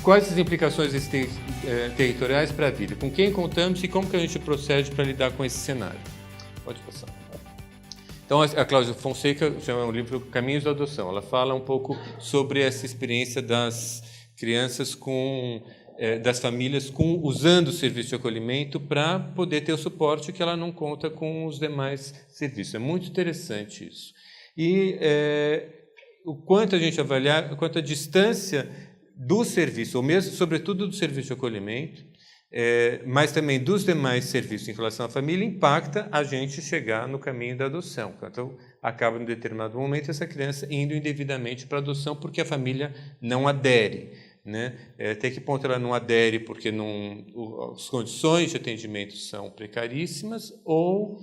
quais as implicações territoriais para a vida? Com quem contamos e como que a gente procede para lidar com esse cenário? Pode passar. Então, a Cláudia Fonseca chama o livro Caminhos da Adoção. Ela fala um pouco sobre essa experiência das crianças das famílias usando o serviço de acolhimento para poder ter o suporte que ela não conta com os demais serviços. É muito interessante isso. E o quanto a gente avaliar, quanto a distância do serviço, ou mesmo, sobretudo, do serviço de acolhimento, mas também dos demais serviços em relação à família, impacta a gente chegar no caminho da adoção. Então, acaba, em determinado momento, essa criança indo indevidamente para a adoção porque a família não adere. Até que ponto ela não adere porque as condições de atendimento são precaríssimas ou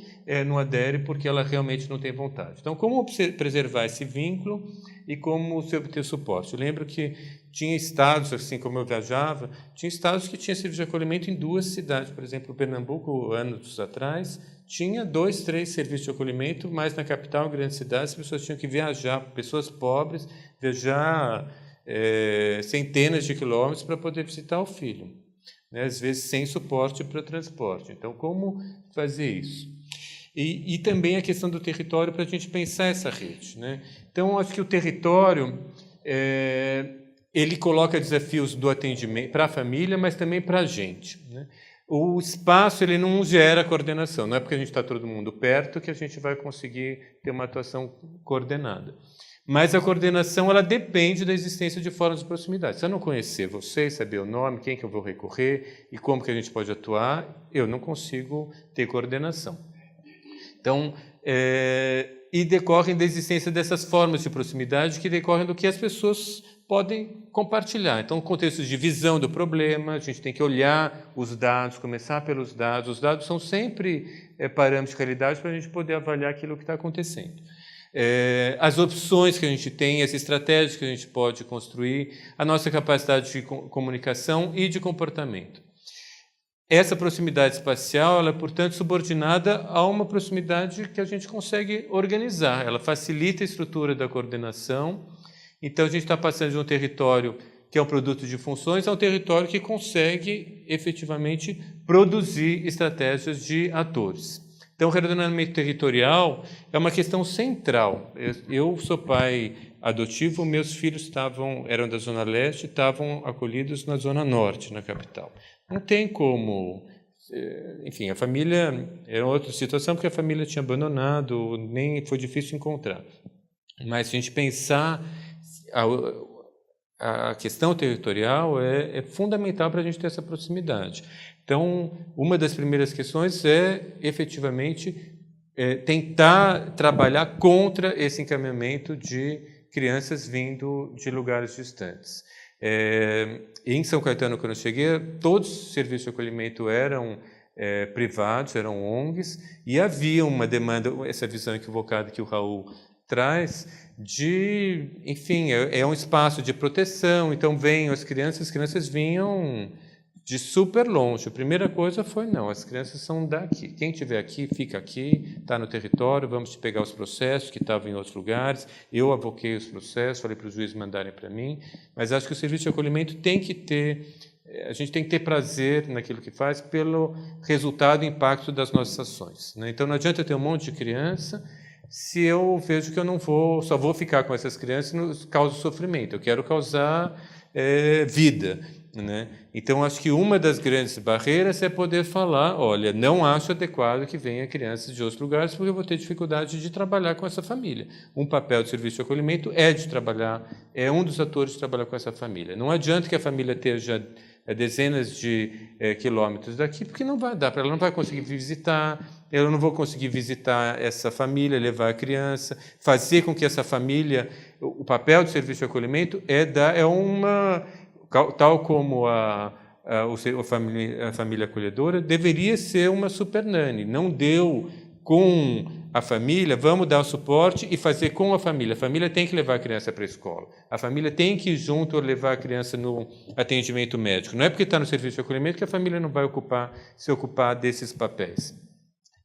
não adere porque ela realmente não tem vontade. Então, como preservar esse vínculo e como se obter suporte? Eu lembro que tinha estados, assim como eu viajava, tinha estados que tinham serviço de acolhimento em 2 cidades. Por exemplo, Pernambuco, anos atrás, tinha 2, 3 serviços de acolhimento, mas na capital, em grandes cidades, as pessoas tinham que viajar, pessoas pobres, viajar centenas de quilômetros para poder visitar o filho, às vezes sem suporte para o transporte. Então, como fazer isso? E também a questão do território para a gente pensar essa rede. Então, acho que o território ele coloca desafios do atendimento para a família, mas também para a gente. O espaço ele não gera coordenação, não é porque a gente está todo mundo perto que a gente vai conseguir ter uma atuação coordenada. Mas a coordenação ela depende da existência de fóruns de proximidade. Se eu não conhecer você, saber o nome, quem que eu vou recorrer e como que a gente pode atuar, eu não consigo ter coordenação. Então, e decorrem da existência dessas formas de proximidade que decorrem do que as pessoas podem compartilhar. Então, contextos de visão do problema, a gente tem que olhar os dados, começar pelos dados. Os dados são sempre parâmetros de realidade para a gente poder avaliar aquilo que está acontecendo. As opções que a gente tem, as estratégias que a gente pode construir, a nossa capacidade de comunicação e de comportamento. Essa proximidade espacial, ela é, portanto, subordinada a uma proximidade que a gente consegue organizar. Ela facilita a estrutura da coordenação. Então, a gente está passando de um território que é um produto de funções a um território que consegue, efetivamente, produzir estratégias de atores. Então, o relacionamento territorial é uma questão central. Eu sou pai adotivo, meus filhos eram da Zona Leste, estavam acolhidos na Zona Norte, na capital. Não tem como... Enfim, a família era outra situação, porque a família tinha abandonado, nem foi difícil encontrar. Mas, se a gente pensar... A questão territorial é fundamental para a gente ter essa proximidade. Então, uma das primeiras questões é, efetivamente, tentar trabalhar contra esse encaminhamento de crianças vindo de lugares distantes. Em São Caetano, quando eu cheguei, todos os serviços de acolhimento eram privados, eram ONGs, e havia uma demanda, essa visão equivocada que o Raul traz, enfim, é um espaço de proteção, então vêm as crianças vinham de super longe. A primeira coisa foi, não, as crianças são daqui. Quem estiver aqui, fica aqui, está no território, vamos te pegar os processos que estavam em outros lugares. Eu avoquei os processos, falei para os juízes mandarem para mim, mas acho que o serviço de acolhimento tem que ter, a gente tem que ter prazer naquilo que faz pelo resultado e impacto das nossas ações. Então, não adianta eu ter um monte de criança se eu vejo que eu só vou ficar com essas crianças e não causo sofrimento. Eu quero causar vida. Então, acho que uma das grandes barreiras é poder falar, olha, não acho adequado que venha crianças de outros lugares porque eu vou ter dificuldade de trabalhar com essa família. Um papel do serviço de acolhimento é um dos atores de trabalhar com essa família. Não adianta que a família esteja dezenas de quilômetros daqui, porque não vai dar para ela, não vai conseguir visitar, eu não vou conseguir visitar essa família, levar a criança, fazer com que essa família, o papel do serviço de acolhimento tal como a família acolhedora, deveria ser uma super nanny. Não deu com a família, vamos dar o suporte e fazer com a família. A família tem que levar a criança para a escola. A família tem que ir junto levar a criança no atendimento médico. Não é porque está no serviço de acolhimento que a família não vai se ocupar desses papéis.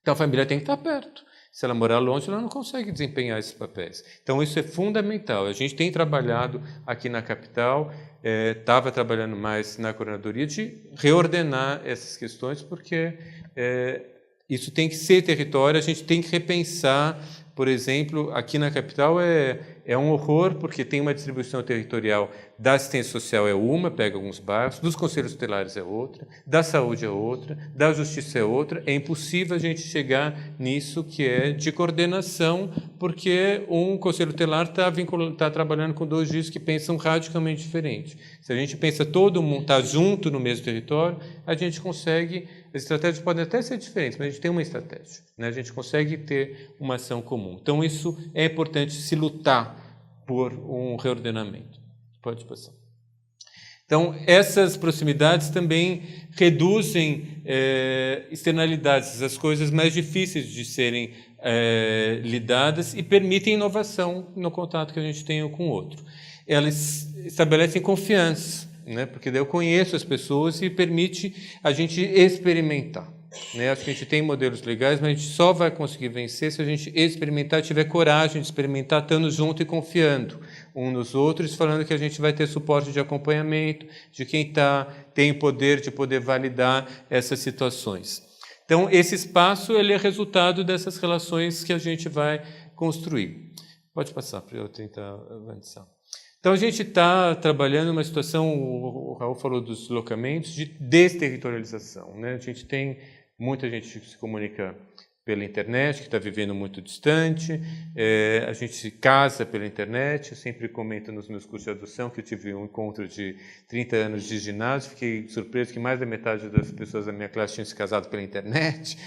Então, a família tem que estar perto. Se ela morar longe, ela não consegue desempenhar esses papéis. Então, isso é fundamental. A gente tem trabalhado aqui na capital, estava trabalhando mais na coordenadoria, de reordenar essas questões, porque isso tem que ser território, a gente tem que repensar. Por exemplo, aqui na capital é um horror, porque tem uma distribuição territorial da assistência social é uma, pega alguns bairros, dos conselhos tutelares é outra, da saúde é outra, da justiça é outra. É impossível a gente chegar nisso que é de coordenação, porque um conselho tutelar está trabalhando com 2 juízes que pensam radicalmente diferente. Se a gente pensa todo mundo está junto no mesmo território, a gente consegue. As estratégias podem até ser diferentes, mas a gente tem uma estratégia, né? A gente consegue ter uma ação comum. Então, isso é importante se lutar por um reordenamento. Pode passar. Então, essas proximidades também reduzem externalidades, as coisas mais difíceis de serem lidadas, e permitem inovação no contato que a gente tem um com o outro. Elas estabelecem confiança, né? Porque daí eu conheço as pessoas e permite a gente experimentar, né? Acho que a gente tem modelos legais, mas a gente só vai conseguir vencer se a gente experimentar, tiver coragem de experimentar, estando junto e confiando um nos outros, falando que a gente vai ter suporte de acompanhamento, de quem tem o poder de poder validar essas situações. Então, esse espaço ele é resultado dessas relações que a gente vai construir. Pode passar para eu tentar avançar. Então, a gente está trabalhando uma situação, o Raul falou dos deslocamentos, de desterritorialização, né? A gente tem muita gente que se comunica pela internet, que está vivendo muito distante, a gente se casa pela internet. Eu sempre comento nos meus cursos de adoção que eu tive um encontro de 30 anos de ginásio, fiquei surpreso que mais da metade das pessoas da minha classe tinham se casado pela internet,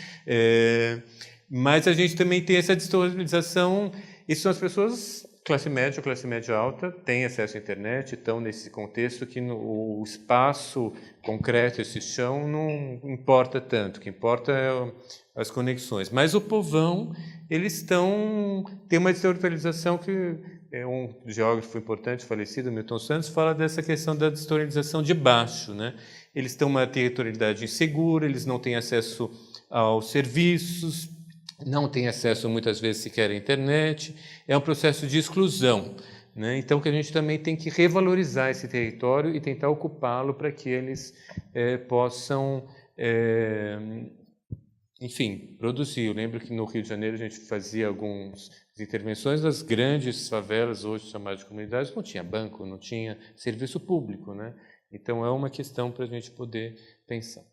mas a gente também tem essa desterritorialização, e são as pessoas classe média ou classe média alta têm acesso à internet, estão nesse contexto que o espaço concreto, esse chão, não importa tanto. O que importa é as conexões. Mas o povão, eles tem uma desterritorialização que um geógrafo importante, falecido, Milton Santos, fala dessa questão da desterritorialização de baixo, né? Eles têm uma territorialidade insegura, eles não têm acesso aos serviços, não têm acesso muitas vezes sequer à internet, é um processo de exclusão, né? Então, que a gente também tem que revalorizar esse território e tentar ocupá-lo para que eles possam, enfim, produzir. Eu lembro que no Rio de Janeiro a gente fazia algumas intervenções das grandes favelas, hoje chamadas de comunidades, não tinha banco, não tinha serviço público, né? Então, é uma questão para a gente poder pensar.